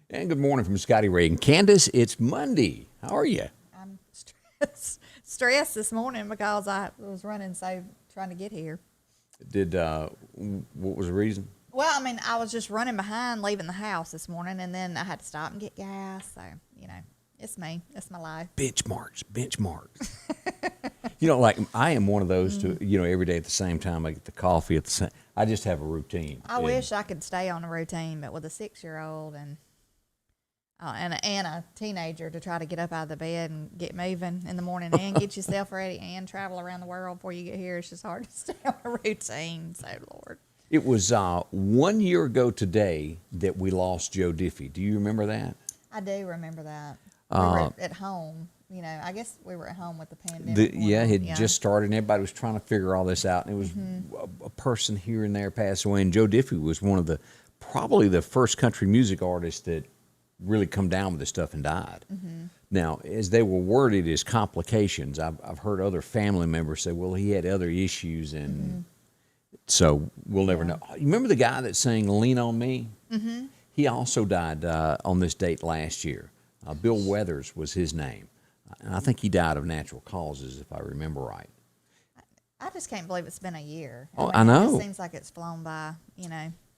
And good morning from Scotty Ray and Candace. It's Monday. How are you? I'm stressed this morning because I was running trying to get here. What was the reason? Well, I mean, I was just running behind leaving the house this morning, and then I had to stop and get gas. So, it's me. It's my life. Benchmarks. Like I am one of those every day at the same time I get the coffee at the same. I just have a routine. I wish I could stay on a routine, but with a 6-year-old and a teenager to try to get up out of the bed and get moving in the morning and get yourself ready and travel around the world before you get here, it's just hard to stay on a routine. So, Lord. It was 1 year ago today that we lost Joe Diffie. Do you remember that? I do remember that. We were at home. I guess we were at home with the pandemic. It had just started, and everybody was trying to figure all this out. And it was a person here and there passed away. And Joe Diffie was one of probably the first country music artists that really come down with this stuff and died. Now, as they were worded as complications, I've heard other family members say, well, he had other issues, and so we'll never know. You remember the guy that sang Lean on Me? He also died on this date last year. Bill Weathers was his name. And I think he died of natural causes, if I remember right. I just can't believe it's been a year. I know. It just seems like it's flown by,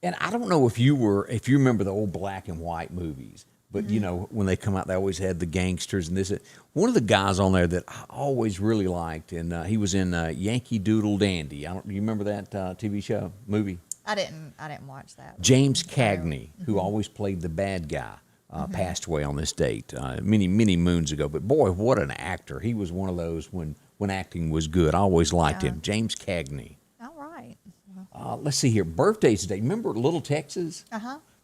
And I don't know if you remember the old black and white movies, but when they come out, they always had the gangsters and this. One of the guys on there that I always really liked, and he was in Yankee Doodle Dandy. Do you remember that TV movie? I didn't watch that. James Cagney, who always played the bad guy, passed away on this date many moons ago. But boy, what an actor! He was one of those when acting was good. I always liked him. James Cagney. All right. Let's see here. Birthdays today. Remember Little Texas?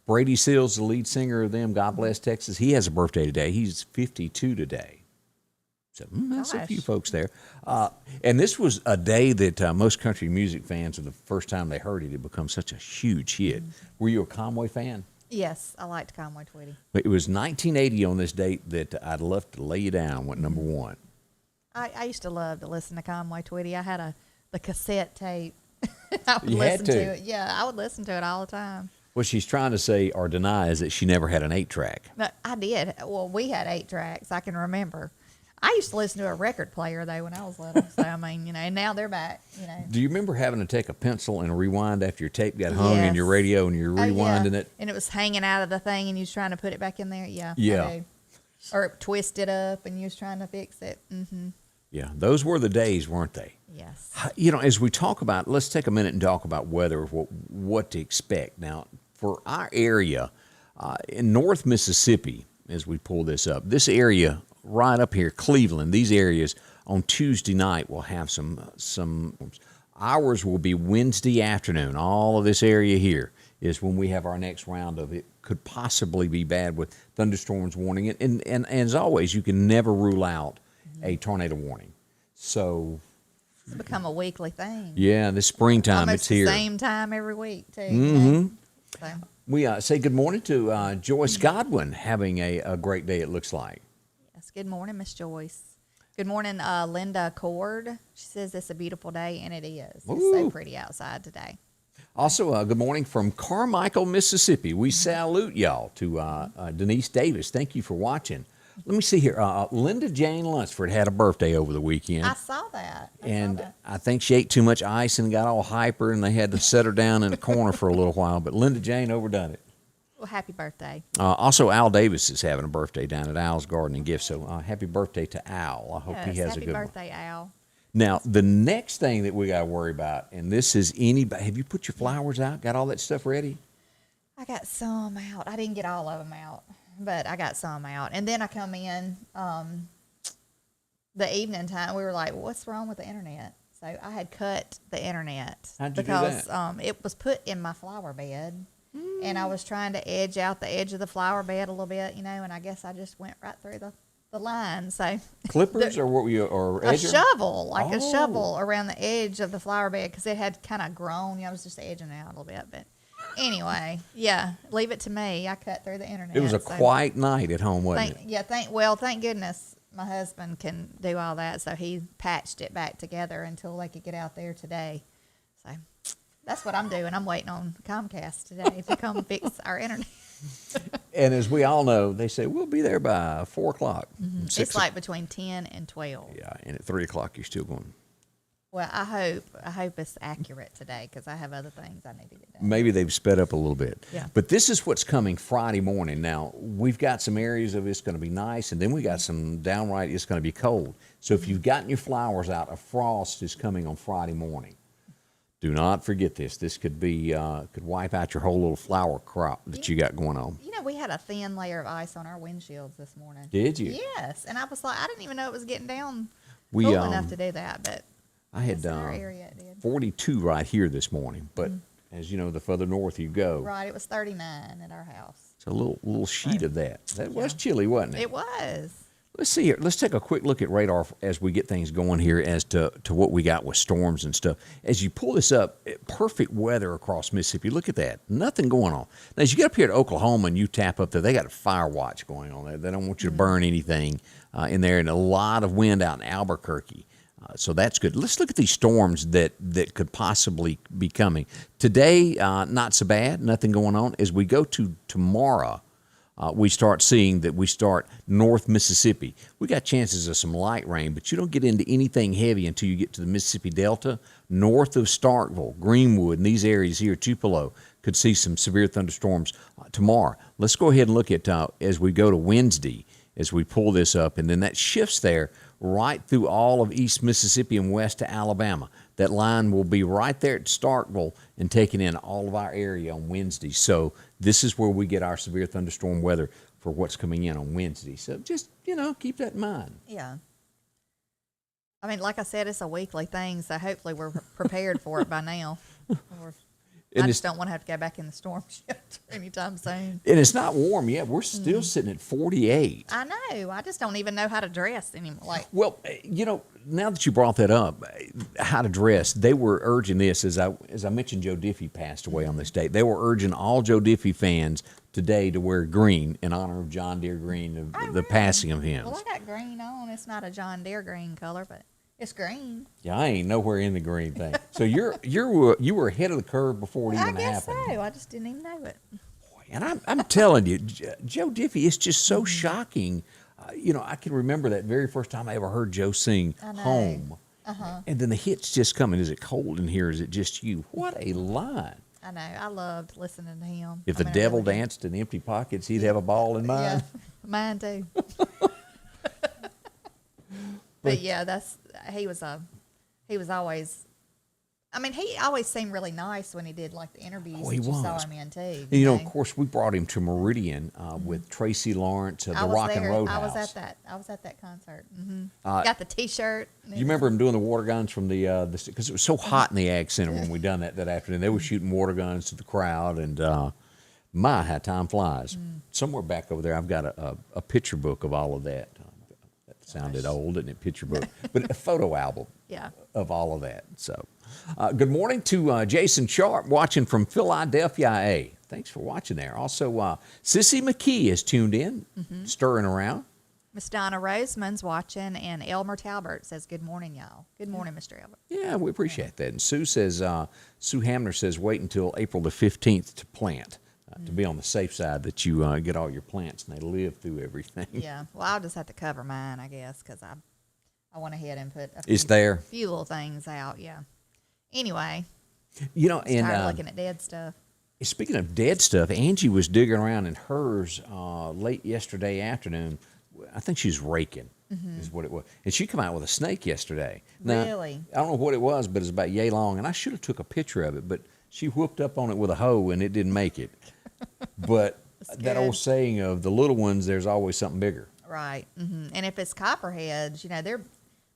Brady Seals, the lead singer of them, God Bless Texas. He has a birthday today. He's 52 today. So that's a few folks there. And this was a day that most country music fans, for the first time they heard it, had become such a huge hit. Were you a Conway fan? Yes, I liked Conway Twitty. It was 1980 on this date that I'd Love to Lay You Down went number one. I used to love to listen to Conway Twitty. I had the cassette tape. I would You listen had to. to it. Yeah, I would listen to it all the time. What she's trying to say or deny is that she never had an 8-track. No, I did. Well, we had 8 tracks. I can remember. I used to listen to a record player, though, when I was little. So, I mean, and now they're back, Do you remember having to take a pencil and rewind after your tape got hung in your radio and you're rewinding it? And it was hanging out of the thing and you was trying to put it back in there? Yeah. Yeah. Or twist it up and you was trying to fix it. Yeah, those were the days, weren't they? Yes. As we talk about, let's take a minute and talk about weather, what to expect. Now, for our area in North Mississippi, as we pull this up, this area right up here, Cleveland, these areas on Tuesday night will have some. Ours will be Wednesday afternoon. All of this area here is when we have our next round of it. Could possibly be bad with thunderstorms warning. And as always, you can never rule out a tornado warning. So it's become a weekly thing. Yeah, this springtime, almost it's here. The same time every week, too. So. We say good morning to Joyce Godwin, having a great day, it looks like. Yes, good morning, Miss Joyce. Good morning, Linda Cord. She says it's a beautiful day, and it is. It's so pretty outside today. Also, good morning from Carmichael, Mississippi. We salute y'all to Denise Davis. Thank you for watching. Let me see here. Linda Jane Lunsford had a birthday over the weekend. I saw that. I think she ate too much ice and got all hyper, and they had to set her down in a corner for a little while. But Linda Jane overdone it. Well, happy birthday. Also, Al Davis is having a birthday down at Al's Garden and Gifts. So happy birthday to Al. I hope he has a good one. Happy birthday, Al. Now, the next thing that we got to worry about, and this is anybody, have you put your flowers out? Got all that stuff ready? I got some out. I didn't get all of them out, but I got some out. And then I come in the evening time. We were like, what's wrong with the internet? So I had cut the internet. How'd you because do that? It was put in my flower bed. And I was trying to edge out the edge of the flower bed a little bit, and I guess I just went right through the line. So Clippers or what were you, or edger? A shovel around the edge of the flower bed because it had kind of grown. I was just edging it out a little bit. But anyway, yeah, leave it to me. I cut through the internet. It was a quiet night at home, wasn't it? Thank goodness my husband can do all that. So he patched it back together until they could get out there today. So that's what I'm doing. I'm waiting on Comcast today to come fix our internet. And as we all know, they say we'll be there by 4 o'clock. It's like between 10 and 12. Yeah, and at 3 o'clock you're still going. Well, I hope it's accurate today because I have other things I need to get done. Maybe they've sped up a little bit. Yeah. But this is what's coming Friday morning. Now, we've got some areas of it's going to be nice, and then we got some downright it's going to be cold. So if you've gotten your flowers out, a frost is coming on Friday morning. Do not forget this. This could be could wipe out your whole little flower crop that you got going on. You know, we had a thin layer of ice on our windshields this morning. Did you? Yes, and I was like, I didn't even know it was getting down We, cool enough to do that, but I had in our area it did. 42 right here this morning, but as you know, the further north you go, Right, it was 39 at our house. it's a little sheet of that. That was chilly, wasn't it? It was. Let's see here. Let's take a quick look at radar as we get things going here as to what we got with storms and stuff. As you pull this up, perfect weather across Mississippi. Look at that. Nothing going on. Now, as you get up here to Oklahoma and you tap up there, they got a fire watch going on there. They don't want you to burn anything in there, and a lot of wind out in Albuquerque. So that's good. Let's look at these storms that could possibly be coming. Today, not so bad. Nothing going on. As we go to tomorrow, we start seeing that we start North Mississippi. We got chances of some light rain, but you don't get into anything heavy until you get to the Mississippi Delta. North of Starkville, Greenwood, and these areas here, Tupelo, could see some severe thunderstorms tomorrow. Let's go ahead and look at as we go to Wednesday, as we pull this up, and then that shifts there right through all of East Mississippi and west to Alabama. That line will be right there at Starkville and taking in all of our area on Wednesday. So this is where we get our severe thunderstorm weather for what's coming in on Wednesday. So just, keep that in mind. Yeah. I mean, like I said, it's a weekly thing, so hopefully we're prepared for it by now. I just don't want to have to go back in the storm shelter anytime soon. And it's not warm yet. We're still sitting at 48. I know. I just don't even know how to dress anymore. Well, now that you brought that up, how to dress, they were urging this, as I mentioned, Joe Diffie passed away on this date. They were urging all Joe Diffie fans today to wear green in honor of John Deere Green, the passing of him. Well, I got green on. It's not a John Deere green color, but it's green. Yeah, I ain't nowhere in the green thing. So you were ahead of the curve before it even happened. I guess so. I just didn't even know it. And I'm telling you, Joe Diffie, it's just so shocking. I can remember that very first time I ever heard Joe sing Home. And then the hits just coming. Is it cold in here? Is it just you? What a line. I know. I loved listening to him. If the devil danced in empty pockets, he'd have a ball in mine. Yeah, mine too. But yeah, he was always. I mean, he always seemed really nice when he did like the interviews that you saw him in too. And, of course, we brought him to Meridian with Tracy Lawrence of the Rock and Roadhouse. I was at that concert. Got the T-shirt. Do you remember him doing the water guns from the because it was so hot in the Ag Center when we done that afternoon. They were shooting water guns to the crowd, and how time flies. Somewhere back over there, I've got a picture book of all of that. That sounded old, didn't it? Picture book, but a photo album of all of that. So. Good morning to Jason Sharp watching from Philadelphia, A. Thanks for watching there. Also, Sissy McKee is tuned in, stirring around. Miss Donna Roseman's watching, and Elmer Talbert says, good morning, y'all. Good morning, Mr. Albert. Yeah, we appreciate that. And Sue Hamner says, wait until April the 15th to plant, to be on the safe side that you get all your plants and they live through everything. Yeah, well, I'll just have to cover mine, I guess, because I went ahead and put a few little things out, yeah. Anyway, and tired of looking at dead stuff. Speaking of dead stuff, Angie was digging around in hers late yesterday afternoon. I think she was raking, is what it was. And she come out with a snake yesterday. Now, really? I don't know what it was, but it's about yay long. And I should have took a picture of it, but she whooped up on it with a hoe, and it didn't make it. But that old saying of the little ones, there's always something bigger. Right. And if it's copperheads,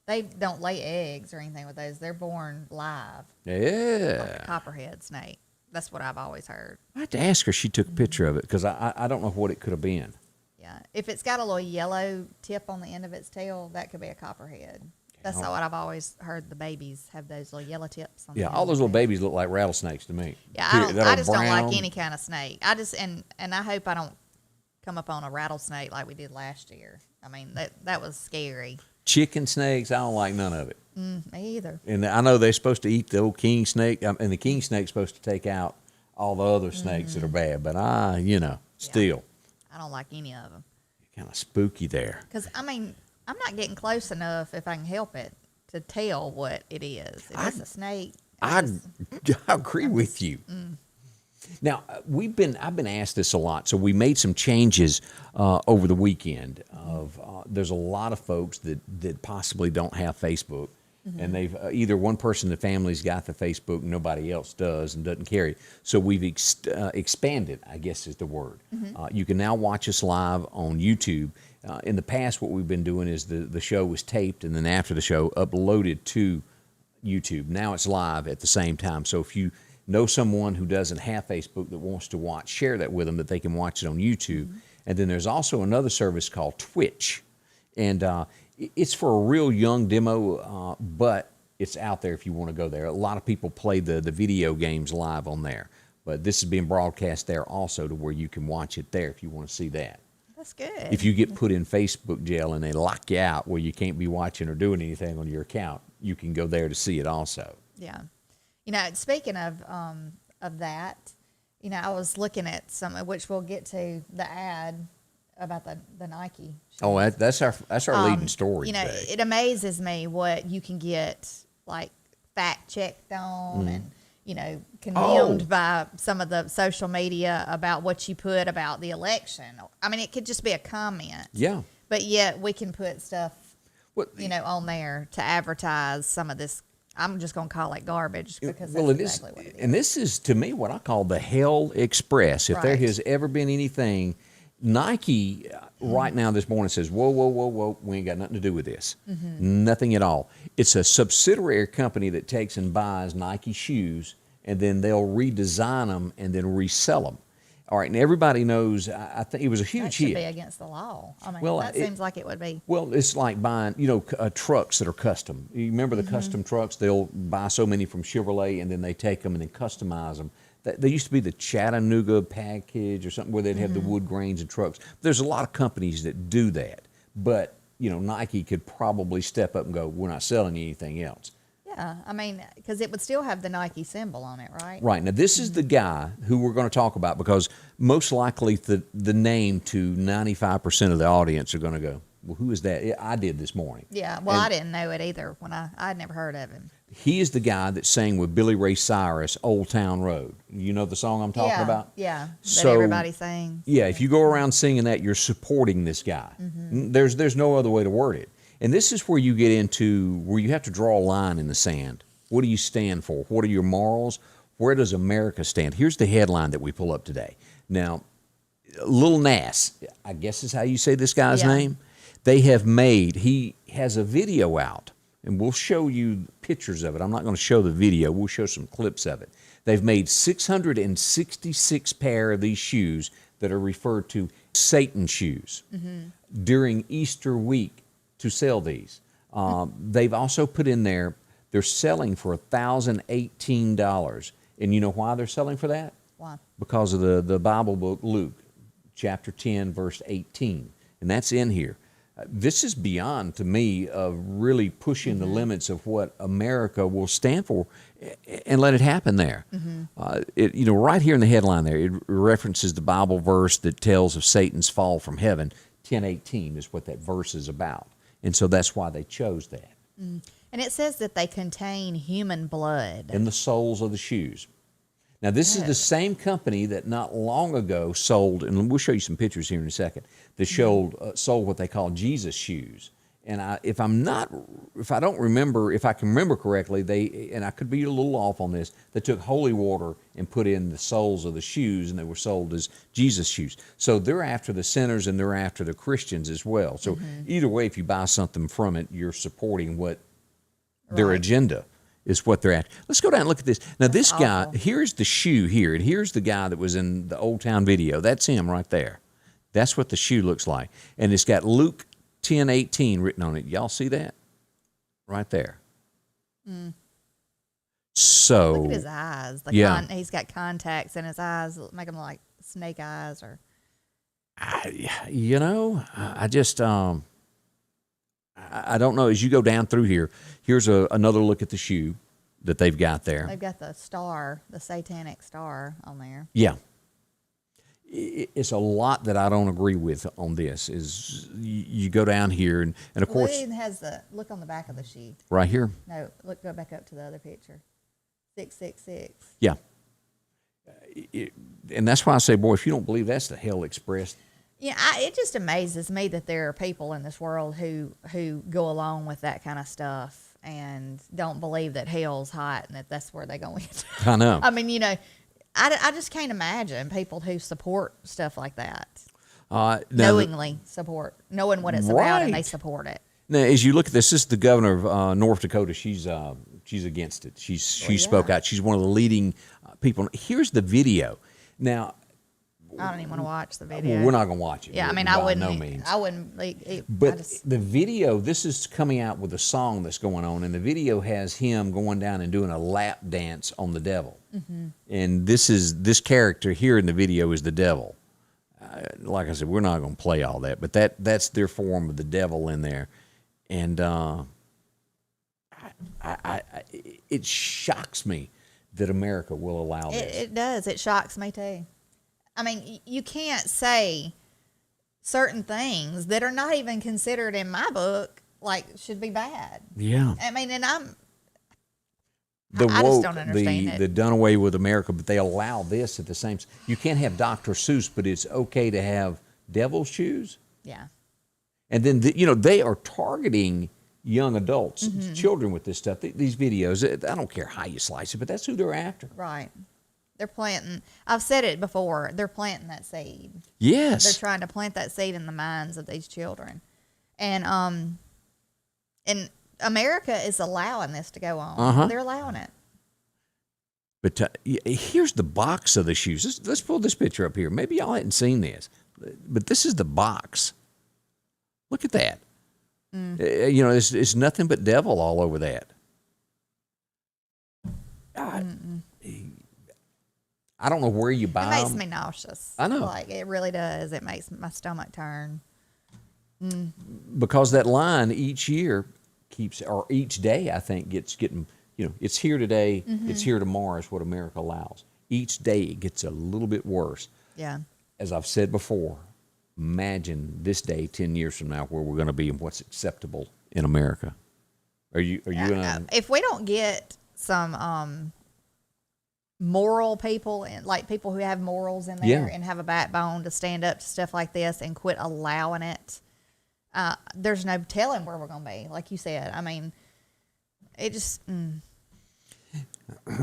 they don't lay eggs or anything with those. They're born live. Yeah. Like a copperhead snake. That's what I've always heard. I had to ask her if she took a picture of it because I don't know what it could have been. Yeah. If it's got a little yellow tip on the end of its tail, that could be a copperhead. That's what I've always heard. The babies have those little yellow tips on the end all those of little babies look like rattlesnakes to me. Yeah, I just don't like any kind of snake. And I hope I don't come up on a rattlesnake like we did last year. I mean, that was scary. Chicken snakes, I don't like none of it. Me either. And I know they're supposed to eat the old king snake, and the king snake's supposed to take out all the other snakes that are bad. But still. I don't like any of them. Kind of spooky there. Because, I mean, I'm not getting close enough, if I can help it, to tell what it is. If it's a snake. I agree with you. Now, I've been asked this a lot, so we made some changes over the weekend. There's a lot of folks that possibly don't have Facebook, and they've either one person in the family's got the Facebook, and nobody else does and doesn't carry it. So we've expanded, I guess is the word. You can now watch us live on YouTube. In the past, what we've been doing is the show was taped, and then after the show, uploaded to YouTube. Now it's live at the same time. So if you know someone who doesn't have Facebook that wants to watch, share that with them that they can watch it on YouTube. And then there's also another service called Twitch. And it's for a real young demo, but it's out there if you want to go there. A lot of people play the video games live on there. But this is being broadcast there also to where you can watch it there if you want to see that. That's good. If you get put in Facebook jail and they lock you out where you can't be watching or doing anything on your account, you can go there to see it also. Yeah. You know, speaking of that, you know, I was looking at some, which we'll get to the ad about the Nike shoes. Oh, that's our leading story you know, today. It amazes me what you can get, like, fact-checked on and, you know, condemned by some of the social media about what you put about the election. I mean, it could just be a comment. Yeah. But yet we can put stuff, you know, on there to advertise some of this. I'm just going to call it garbage because that's exactly what it is. And this is, to me, what I call the Hell Express. If there Right. has ever been anything, Nike right now this morning says, whoa, we ain't got nothing to do with this. Nothing at all. It's a subsidiary company that takes and buys Nike shoes, and then they'll redesign them and then resell them. All right, and everybody knows, I think it was a huge That should hit. be against the law. I mean, Well, that seems like it would be. Well, it's like buying, trucks that are custom. You remember the custom trucks? They'll buy so many from Chevrolet, and then they take them and then customize them. They used to be the Chattanooga package or something where they'd have the wood grains and trucks. There's a lot of companies that do that. But, Nike could probably step up and go, we're not selling you anything else. Yeah, I mean, because it would still have the Nike symbol on it, right? Right. Now, this is the guy who we're going to talk about because most likely the name to 95% of the audience are going to go, well, who is that? I did this morning. Yeah, well, I didn't know it either when I'd never heard of him. He is the guy that sang with Billy Ray Cyrus, Old Town Road. You know the song I'm talking about? Yeah, So, that everybody sings. Yeah, if you go around singing that, you're supporting this guy. There's no other way to word it. And this is where you get into where you have to draw a line in the sand. What do you stand for? What are your morals? Where does America stand? Here's the headline that we pull up today. Now, Lil Nas, I guess is how you say this guy's name. He has a video out, and we'll show you pictures of it. I'm not going to show the video. We'll show some clips of it. They've made 666 pair of these shoes that are referred to Satan shoes during Easter week to sell these. They've also put in there, they're selling for $1,018. And you know why they're selling for that? Why? Because of the Bible book, Luke, chapter 10, verse 18. And that's in here. This is beyond, to me, of really pushing the limits of what America will stand for and let it happen there. Right here in the headline there, it references the Bible verse that tells of Satan's fall from heaven. 10:18 is what that verse is about. And so that's why they chose that. And it says that they contain human blood. And the soles of the shoes. Now, this is the same company that not long ago sold, and we'll show you some pictures here in a second, that sold what they call Jesus shoes. And if I can remember correctly, and I could be a little off on this, they took holy water and put in the soles of the shoes, and they were sold as Jesus shoes. So they're after the sinners and they're after the Christians as well. So either way, if you buy something from it, you're supporting what their agenda is, what they're at. Let's go down and look at this. Now, this guy, here's the shoe here, and here's the guy that was in the Old Town video. That's him right there. That's what the shoe looks like. And it's got Luke 10:18 written on it. Y'all see that? Right there. So Look at his eyes. He's got contacts in his eyes, make them like snake eyes. Or I don't know. As you go down through here, here's another look at the shoe that they've got there. They've got the star, the satanic star on there. Yeah. it's a lot that I don't agree with on this. Is you go down here and of course it has the look on the back of the sheet. right here. No, go back up to the other picture. 666. Yeah. And that's why I say, boy, if you don't believe that's the Hell Express. Yeah, it just amazes me that there are people in this world who go along with that kind of stuff and don't believe that hell's hot and that's where they're going. I know. I mean, I just can't imagine people who support stuff like that. Knowingly support, knowing what it's about, and they support it. Now, as you look at this is the governor of North Dakota. She's against it. She spoke out. She's one of the leading people. Here's the video. Now, I don't even want to watch the video. Well, we're not going to watch it. Yeah, I mean, by I wouldn't. No means. I wouldn't. But the video, this is coming out with a song that's going on, and the video has him going down and doing a lap dance on the devil. Mm-hmm. And this character here in the video is the devil. Like I said, we're not going to play all that, but that's their form of the devil in there. And it shocks me that America will allow this. It does. It shocks me too. I mean, you can't say certain things that are not even considered in my book like should be bad. Yeah. I mean, and I just don't understand it. The done away with America, but they allow this at the same. You can't have Dr. Seuss, but it's okay to have devil's shoes. Yeah. And then they are targeting young adults, children with this stuff. These videos, I don't care how you slice it, but that's who they're after. Right. They're planting. I've said it before. They're planting that seed. Yes. They're trying to plant that seed in the minds of these children, and America is allowing this to go on. Uh-huh. They're allowing it. But here's the box of the shoes. Let's pull this picture up here. Maybe y'all hadn't seen this, but this is the box. Look at that. It's nothing but devil all over that. I don't know where you buy them. It makes me nauseous. I know. Like, it really does. It makes my stomach turn. Because that line each year each day, I think, getting, it's here today, it's here tomorrow is what America allows. Each day it gets a little bit worse. Yeah. As I've said before, imagine this day 10 years from now where we're going to be and what's acceptable in America. Are you if we don't get some moral people and like people who have morals in there and have a backbone to stand up to stuff like this and quit allowing it, there's no telling where we're going to be. Like you said, I mean, it just.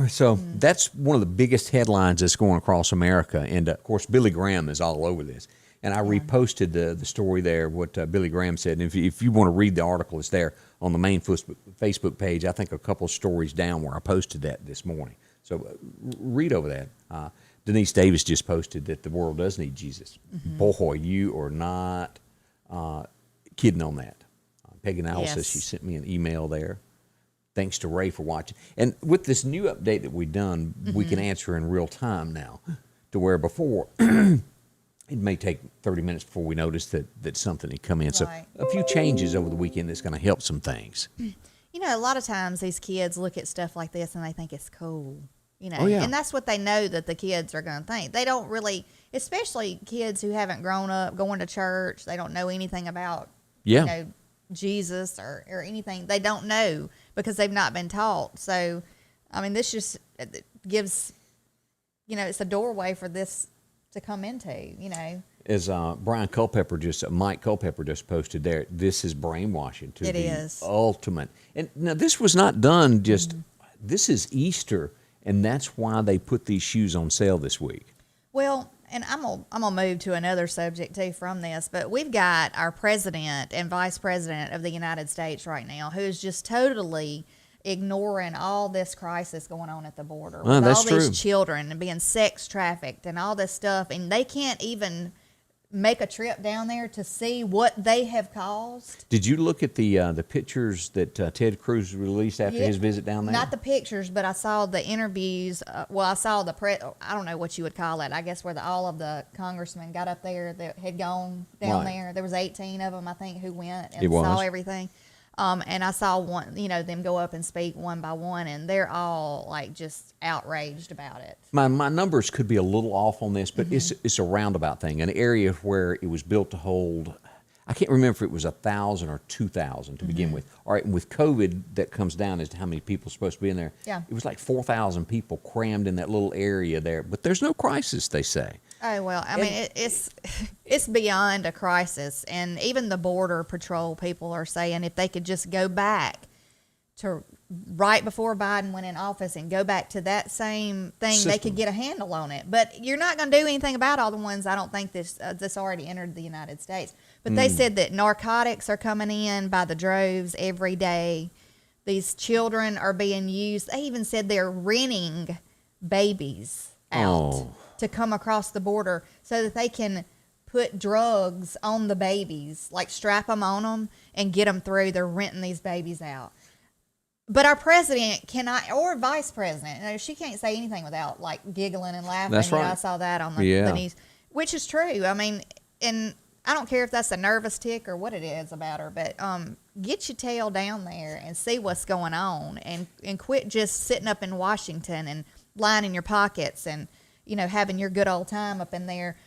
So that's one of the biggest headlines that's going across America, and of course Billy Graham is all over this. And I reposted the story there, what Billy Graham said. And if you want to read the article, it's there on the main Facebook page. I think a couple of stories down where I posted that this morning. So read over that. Denise Davis just posted that the world does need Jesus. Boy, you are not kidding on that. Peggy Nowell says she sent me an email there. Thanks to Ray for watching. And with this new update that we've done, we can answer in real time now, to where before it may take 30 minutes before we notice that something had come in. Right. So a few changes over the weekend that's going to help some things. A lot of times these kids look at stuff like this and they think it's cool. Oh, and that's what they know that the kids are going to think. They don't really, especially kids who haven't grown up going to church. They don't know anything about, Jesus or anything. They don't know because they've not been taught. So, I mean, this just gives, it's a doorway for this to come into, As Mike Culpepper just posted there, this is brainwashing to the ultimate. And now this was not done just, this is Easter, and that's why they put these shoes on sale this week. Well, and I'm gonna move to another subject too from this, but we've got our president and vice president of the United States right now who is just totally ignoring all this crisis going on at the border with all these children and being sex trafficked and all this stuff, and they can't even make a trip down there to see what they have caused. Did you look at the pictures that Ted Cruz released after his visit down there? Not the pictures, but I saw the interviews. I saw I don't know what you would call it. I guess where all of the congressmen got up there that had gone down there. There was 18 of them, I think, who went and saw everything. And I saw one, them go up and speak one by one, and they're all like just outraged about it. My numbers could be a little off on this, but it's a roundabout thing, an area where it was built to hold. I can't remember if it was 1,000 or 2,000 to begin with. All right, and with COVID, that comes down as to how many people are supposed to be in there. Yeah. It was like 4,000 people crammed in that little area there, but there's no crisis, they say. Oh, well, I mean, it's beyond a crisis. And even the Border Patrol people are saying if they could just go back to right before Biden went in office and go back to that same thing, System. they could get a handle on it. But you're not going to do anything about all the ones, I don't think, this already entered the United States. But they said that narcotics are coming in by the droves every day. These children are being used. They even said they're renting babies out to come across the border so that they can put drugs on the babies, like strap them on them and get them through. They're renting these babies out. But our president cannot, or vice president, she can't say anything without like giggling and laughing. That's right. I saw that on the news, which is true. I mean, and I don't care if that's a nervous tick or what it is about her, but get your tail down there and see what's going on, and quit just sitting up in Washington and lining your pockets and having your good old time up in there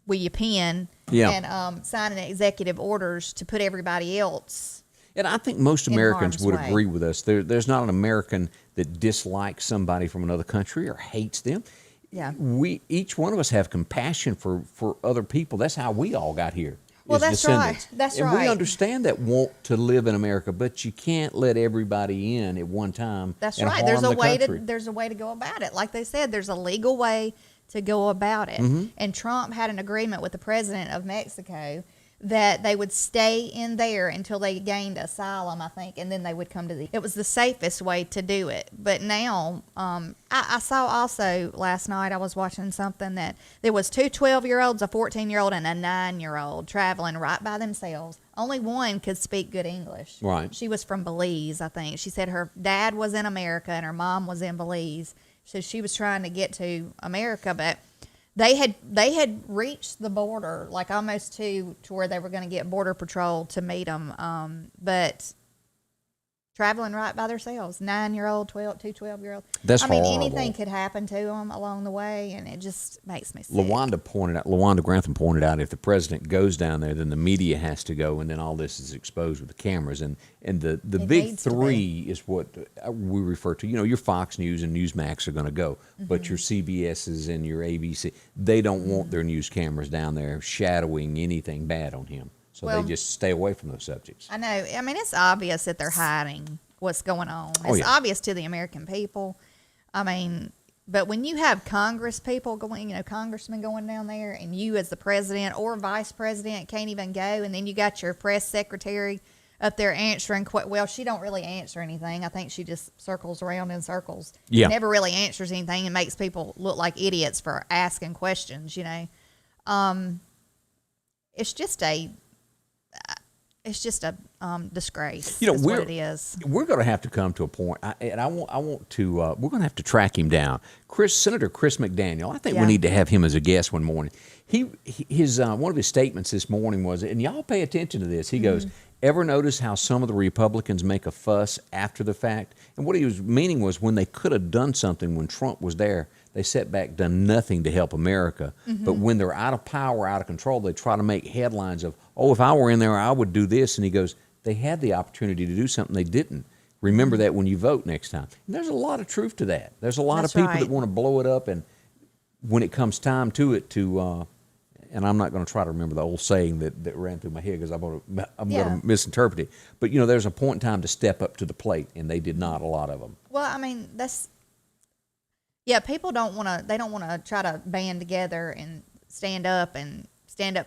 with your pen and signing executive orders to put everybody else. And I think most Americans would way. agree with us. There's not an American that dislikes somebody from another country or hates them. Yeah. Each one of us have compassion for other people. That's how we all got here. Well, as that's descendants. right. That's and right. we understand that want to live in America, but you can't let everybody in at one time. That's and right. harm There's a the way country. there's a way to go about it. Like they said, there's a legal way to go about it. And Trump had an agreement with the president of Mexico that they would stay in there until they gained asylum, I think, and then they would come to it was the safest way to do it. But now, I saw also last night, I was watching something that there was two 12-year-olds, a 14-year-old, and a 9-year-old traveling right by themselves. Only one could speak good English. Right. She was from Belize, I think. She said her dad was in America and her mom was in Belize. So she was trying to get to America, but they had reached the border, like almost to where they were going to get Border Patrol to meet them, but traveling right by themselves, 9-year-old, 12-year-old. That's horrible. Anything could happen to them along the way, and it just makes me sick. LaWanda Grantham pointed out, if the president goes down there, then the media has to go, and then all this is exposed with the cameras. And the big three is what we refer to. Your Fox News and Newsmax are going to go, but your CBS's and your ABC, they don't want their news cameras down there shadowing anything bad on him. So they just stay away from those subjects. I know. I mean, it's obvious that they're hiding what's going on. It's obvious to the American people. I mean, but when you have Congress people going, congressmen going down there, and you as the president or vice president can't even go, and then you got your press secretary up there answering, well, she don't really answer anything. I think she just circles around in circles. Yeah. Never really answers anything and makes people look like idiots for asking questions, It's just a disgrace. Is what it is. We're going to have to come to a point, we're going to have to track him down. Senator Chris McDaniel, I think we need to have him as a guest one morning. His one of his statements this morning was, and y'all pay attention to this, he goes, ever notice how some of the Republicans make a fuss after the fact? And what he was meaning was when they could have done something when Trump was there, they sat back, done nothing to help America. But when they're out of power, out of control, they try to make headlines of, if I were in there, I would do this. And he goes, they had the opportunity to do something, they didn't. Remember that when you vote next time. And there's a lot of truth to that. There's a lot of people that want to blow it up, and when it comes time to it, and I'm not going to try to remember the old saying that ran through my head because I'm going to misinterpret it. But there's a point in time to step up to the plate, and they did not. A lot of them. Well, I mean, people don't want to. They don't want to try to band together and stand up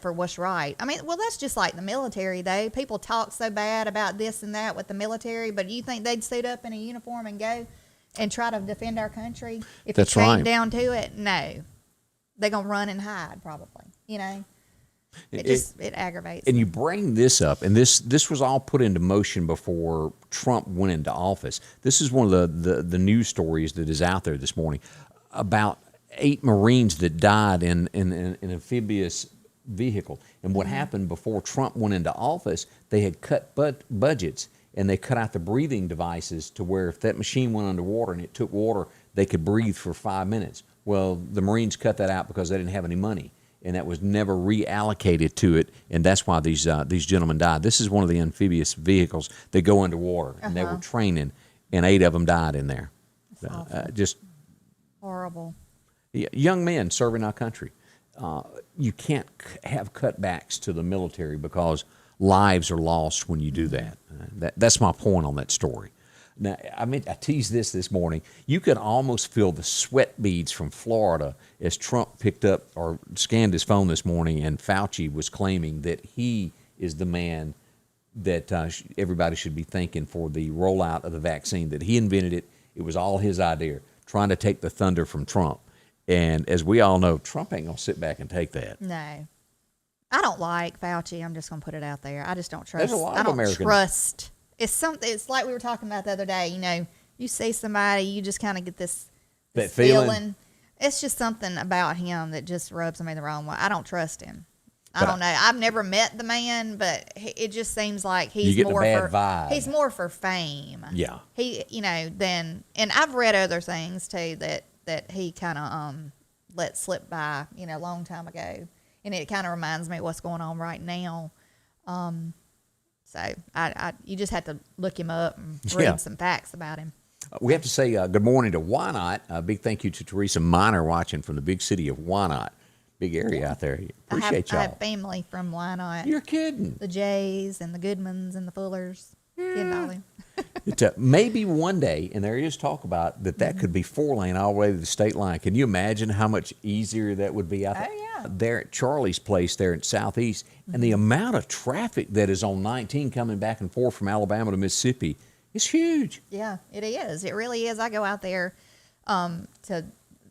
for what's right. I mean, well, that's just like the military, though. People talk so bad about this and that with the military, but do you think they'd suit up in a uniform and go and try to defend our country if it came down to it? No, they're gonna run and hide probably. It aggravates. And you bring this up, and this was all put into motion before Trump went into office. This is one of the news stories that is out there this morning about 8 Marines that died in an amphibious vehicle. And what happened before Trump went into office, they had cut budgets, and they cut out the breathing devices to where if that machine went underwater and it took water, they could breathe for 5 minutes. Well, the Marines cut that out because they didn't have any money, and that was never reallocated to it, and that's why these gentlemen died. This is one of the amphibious vehicles that go underwater, and they were training, and 8 of them died in there. Just horrible. Young men serving our country. You can't have cutbacks to the military because lives are lost when you do that. That's my point on that story. Now, I teased this morning. You could almost feel the sweat beads from Florida as Trump picked up or scanned his phone this morning, and Fauci was claiming that he is the man that everybody should be thanking for the rollout of the vaccine, that he invented it. It was all his idea, trying to take the thunder from Trump. And as we all know, Trump ain't going to sit back and take that. No. I don't like Fauci. I'm just going to put it out there. I just don't trust. There's a lot of Americans. Trust. It's like we were talking about the other day. You know, you see somebody, you just kind of get this feeling. It's just something about him that just rubs me the wrong way. I don't trust him. I don't know. I've never met the man, but it just seems like he's more for vibe. He's more for fame. Yeah. And I've read other things too that he kind of let slip by, a long time ago, and it kind of reminds me of what's going on right now. So you just have to look him up and read some facts about him. We have to say good morning to Wynot. A big thank you to Teresa Miner watching from the big city of Wynot. Big area out there. Appreciate y'all. I have family from Wynot. You're kidding. The Jays and the Goodmans and the Fullers. Yeah. Maybe one day, and there is talk about that could be 4-lane all the way to the state line. Can you imagine how much easier that would be out there? Oh, yeah. There at Charlie's place there in Southeast, and the amount of traffic that is on 19 coming back and forth from Alabama to Mississippi is huge. Yeah, it is. It really is. I go out there to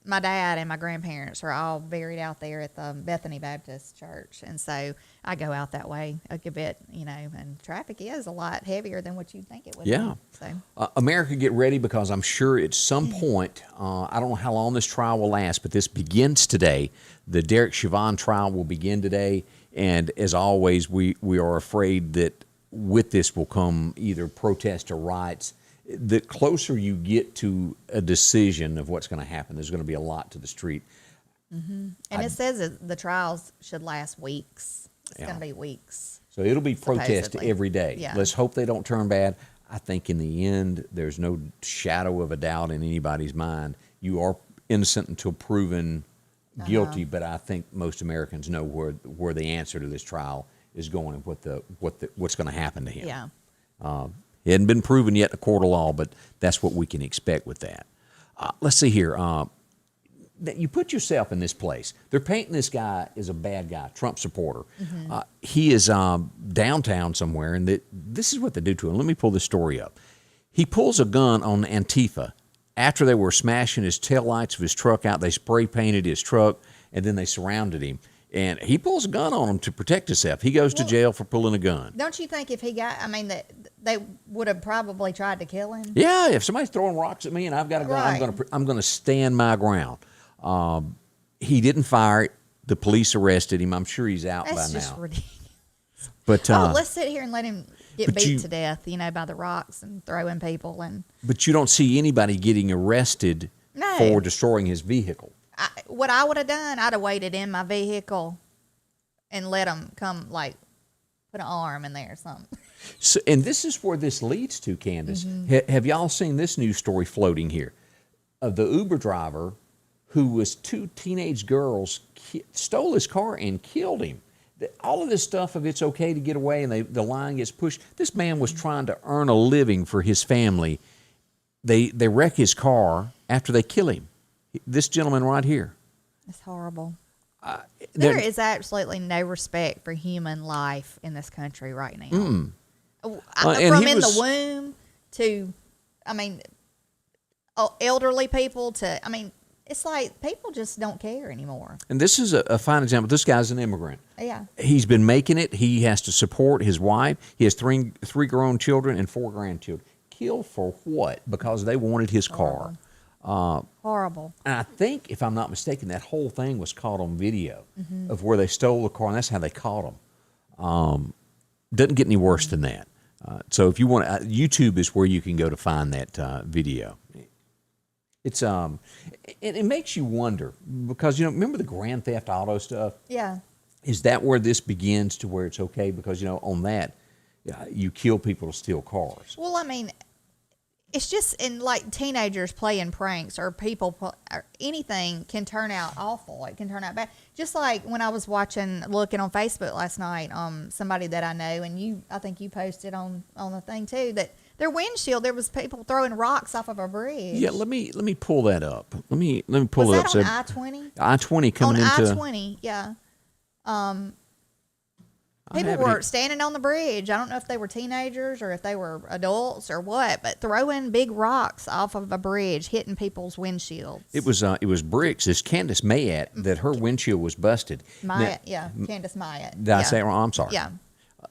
my dad and my grandparents are all buried out there at the Bethany Baptist Church. And so I go out that way a good bit, and traffic is a lot heavier than what you'd think it would be. So. America, get ready, because I'm sure at some point, I don't know how long this trial will last, but this begins today. The Derek Chauvin trial will begin today. And as always, we are afraid that with this will come either protest or riots. The closer you get to a decision of what's going to happen, there's going to be a lot to the street. Mm-hmm. And it says that the trials should last weeks. It's going to be weeks. So it'll be protest every day. Yeah. Let's hope they don't turn bad. I think in the end, there's no shadow of a doubt in anybody's mind. You are innocent until proven guilty, but I think most Americans know where the answer to this trial is going and what's going to happen to him. Yeah. It hadn't been proven yet in a court of law, but that's what we can expect with that. Let's see here. You put yourself in this place. They're painting this guy as a bad guy, Trump supporter. Mm-hmm. He is downtown somewhere, and this is what they do to him. Let me pull this story up. He pulls a gun on Antifa. After they were smashing his taillights of his truck out, they spray painted his truck, and then they surrounded him. And he pulls a gun on him to protect himself. He goes to jail for pulling a gun. Don't you think if he got, they would have probably tried to kill him? Yeah, if somebody's throwing rocks at me and I've got a gun, I'm going to stand my ground. He didn't fire it. The police arrested him. I'm sure he's out by now. That's just ridiculous. But let's sit here and let him get beat to death, by the rocks and throwing people. But you don't see anybody getting arrested for destroying his vehicle. What I would have done, I'd have waited in my vehicle and let them come, put an arm in there or something. So, and this is where this leads to, Candace. Mm-hmm. Have y'all seen this news story floating here? Of the Uber driver who was 2 teenage girls, stole his car and killed him. All of this stuff of it's okay to get away and the line gets pushed. This man was trying to earn a living for his family. They wreck his car after they kill him. This gentleman right here. It's horrible. There is absolutely no respect for human life in this country right now. From the womb to, elderly people to, it's like people just don't care anymore. And this is a fine example. This guy's an immigrant. Yeah. He's been making it. He has to support his wife. He has three grown children and 4 grandchildren. Killed for what? Because they wanted his car. Horrible. And I think, if I'm not mistaken, that whole thing was caught on video of where they stole the car, and that's how they caught him. Doesn't get any worse than that. So if you want, YouTube is where you can go to find that video. It's it makes you wonder because remember the Grand Theft Auto stuff? Yeah. Is that where this begins to where it's okay? Because on that, you kill people to steal cars. Well, I mean, it's just in like teenagers playing pranks or people or anything can turn out awful. It can turn out bad. Just like when I was looking on Facebook last night, somebody that I know, and I think you posted on the thing too, that their windshield, there was people throwing rocks off of a bridge. Yeah, let me pull that up. Let me pull was it up. Was that on I-20? I-20 coming on into I-20, yeah. People were standing on the bridge. I don't know if they were teenagers or if they were adults or what, but throwing big rocks off of a bridge, hitting people's windshields. It was bricks. This Candace Mayat, that her windshield was busted. Candace Mayat. Did I say it wrong? I'm sorry. Yeah.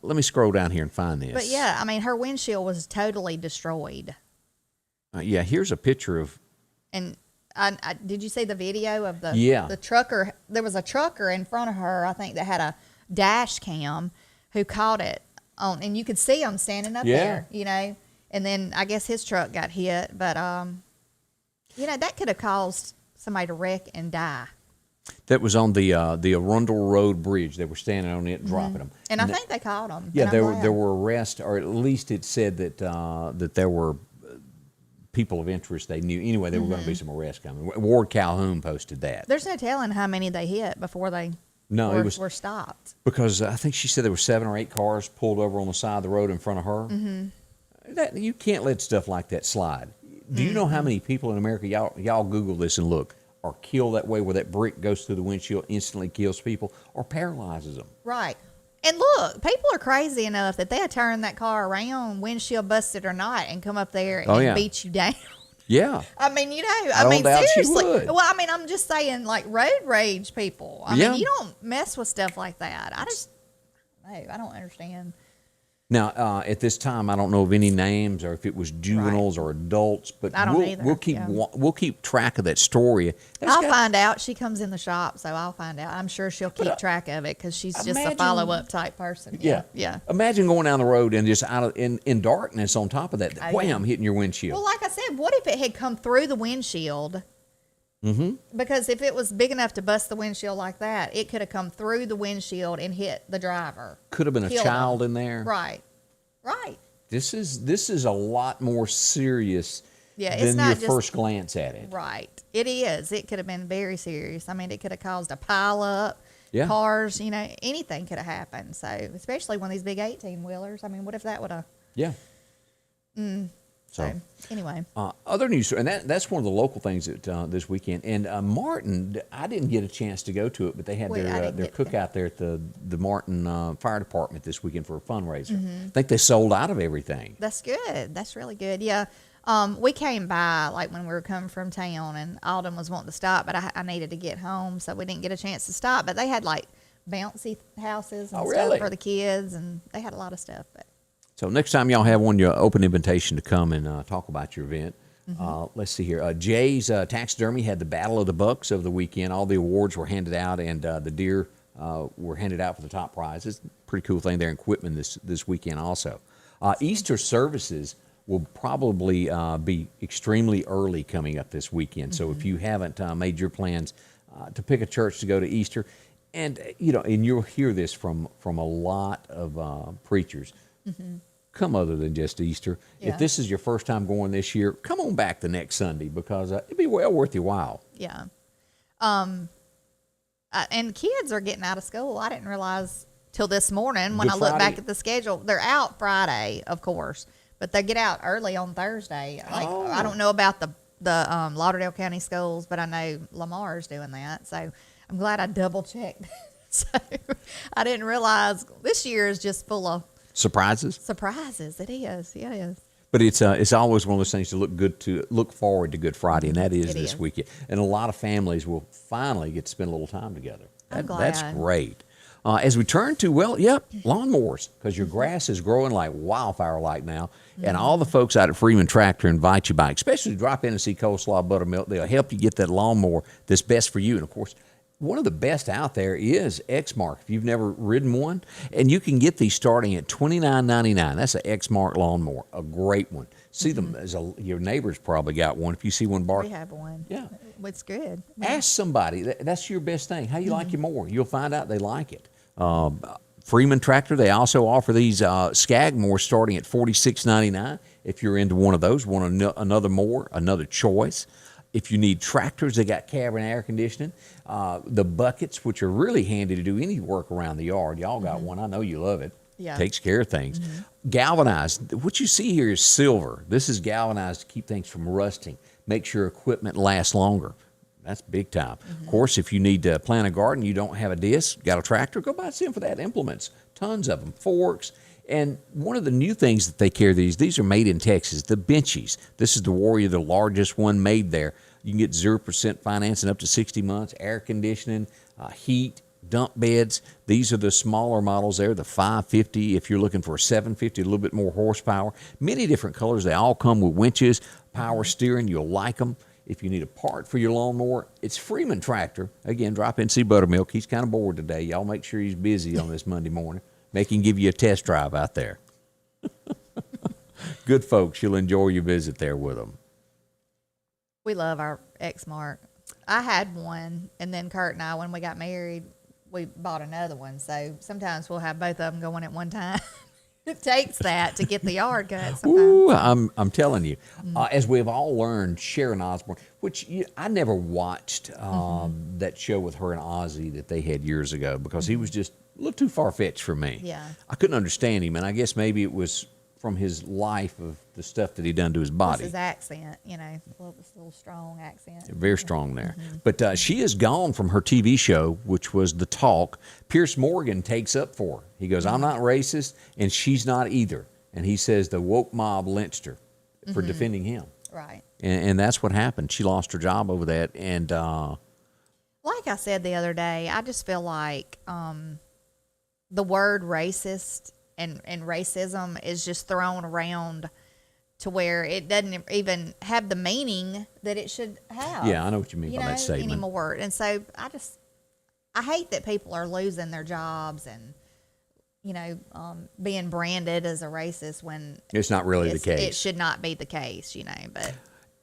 Let me scroll down here and find this. But yeah, I mean, her windshield was totally destroyed. Yeah, here's a picture of. And I did you see the video of the trucker? There was a trucker in front of her, I think, that had a dash cam who caught it on, and you could see him standing up there, and then I guess his truck got hit, but that could have caused somebody to wreck and die. That was on the Arundel Road Bridge. They were standing on it, dropping them, and I think they caught them. Yeah, there were arrests, or at least it said that there were people of interest. They knew anyway. There were going to be some arrests coming. Ward Calhoun posted that. There's no telling how many they hit before they. Were stopped. Because I think she said there were 7 or 8 cars pulled over on the side of the road in front of her. Mm-hmm. You can't let stuff like that slide. Do you know how many people in America, y'all Google this and look, are killed that way where that brick goes through the windshield, instantly kills people, or paralyzes them? Right. And look, people are crazy enough that they'll turn that car around, windshield busted or not, and come up there and beat you down. Yeah. I mean, I mean, seriously. Well, I mean, I'm just saying, like, road rage people. I mean, you don't mess with stuff like that. I don't understand. Now, at this time, I don't know of any names or if it was juveniles or adults, but I don't either. We'll keep track of that story. I'll find out. She comes in the shop, so I'll find out. I'm sure she'll keep track of it because she's just a follow-up type person. Yeah. Imagine going down the road and just in darkness on top of that, wham, hitting your windshield. Well, like I said, what if it had come through the windshield? Mm-hmm. Because if it was big enough to bust the windshield like that, it could have come through the windshield and hit the driver. Could have been a child in there. Right. This is a lot more serious than your first glance at it. Right. It is. It could have been very serious. I mean, it could have caused a pile up. Cars, anything could have happened. So, especially one of these big 18-wheelers. I mean, what if that would have... Yeah. So anyway, other news, and that's one of the local things that this weekend. And Martin, I didn't get a chance to go to it, but they had their cookout there at the Martin Fire Department this weekend for a fundraiser. I think they sold out of everything. That's good. That's really good. Yeah. We came by like when we were coming from town, and Alden was wanting to stop, but I needed to get home, so we didn't get a chance to stop. But they had like bouncy houses and stuff for the kids, and they had a lot of stuff. But so next time y'all have one, your open invitation to come and talk about your event. Let's see here. Jay's Taxidermy had the Battle of the Bucks of the weekend. All the awards were handed out, and the deer were handed out for the top prizes. Pretty cool thing there in Quitman this weekend also. Easter services will probably be extremely early coming up this weekend. So if you haven't made your plans to pick a church to go to Easter, and and you'll hear this from a lot of preachers. Come other than just Easter. If this is your first time going this year, come on back the next Sunday because it'd be well worth your while. Yeah. And kids are getting out of school. I didn't realize till this morning when I looked back at the schedule. They're out Friday, of course, but they get out early on Thursday. I don't know about the Lauderdale County schools, but I know Lamar's doing that. So I'm glad I double checked. So I didn't realize this year is just full of surprises. It is. Yeah, it is. But it's always one of those things to look forward to Good Friday, and that is this weekend. And a lot of families will finally get to spend a little time together. I'm glad. That's great. As we turn to, lawnmowers, because your grass is growing like wildfire like now. And all the folks out at Freeman Tractor invite you by, especially to drop in and see Coleslaw Buttermilk. They'll help you get that lawnmower that's best for you. And, of course, one of the best out there is Exmark. If you've never ridden one, and you can get these starting at $29.99. That's an Exmark lawnmower, a great one. See them as your neighbor's probably got one. If you see one bark, We have one. yeah, It's good. ask somebody. That's your best thing. How you like your mower? You'll find out they like it. Freeman Tractor, they also offer these Skag mowers starting at $46.99. If you're into one of those, want another mower, another choice. If you need tractors, they got cabin air conditioning. The buckets, which are really handy to do any work around the yard. Y'all got one. I know you love it. Yeah. Takes care of things. Galvanized. What you see here is silver. This is galvanized to keep things from rusting. Makes your equipment last longer. That's big time. Of course, if you need to plant a garden, you don't have a disc, got a tractor, go buy some for that. Implements, tons of them, forks. And one of the new things that they carry, these are made in Texas, the benchies. This is the Warrior, the largest one made there. You can get 0% financing up to 60 months, air conditioning, heat, dump beds. These are the smaller models there, the 550. If you're looking for a 750, a little bit more horsepower. Many different colors. They all come with winches, power steering. You'll like them. If you need a part for your lawnmower, it's Freeman Tractor. Again, drop in, see Buttermilk. He's kind of bored today. Y'all make sure he's busy on this Monday morning. Make him give you a test drive out there. Good folks. You'll enjoy your visit there with them. We love our Exmark. I had one, and then Kurt and I, when we got married, we bought another one. So sometimes we'll have both of them going at one time. It takes that to get the yard cut sometimes. Ooh, I'm telling you. As we've all learned, Sharon Osbourne, which I never watched that show with her and Ozzy that they had years ago because he was just a little too far-fetched for me. Yeah. I couldn't understand him, and I guess maybe it was from his life of the stuff that he'd done to his Plus body. his accent, a little strong accent. Very strong there. But she is gone from her TV show, which was The Talk. Pierce Morgan takes up for her. He goes, I'm not racist, and she's not either. And he says the woke mob lynched her for defending him. Right. And that's what happened. She lost her job over that. And Like I said the other day, I just feel like the word racist and racism is just thrown around to where it doesn't even have the meaning that it should have. yeah, I know what you mean by that statement. Anymore. And so I hate that people are losing their jobs and, being branded as a racist when It's not really the case. It should not be the case, but.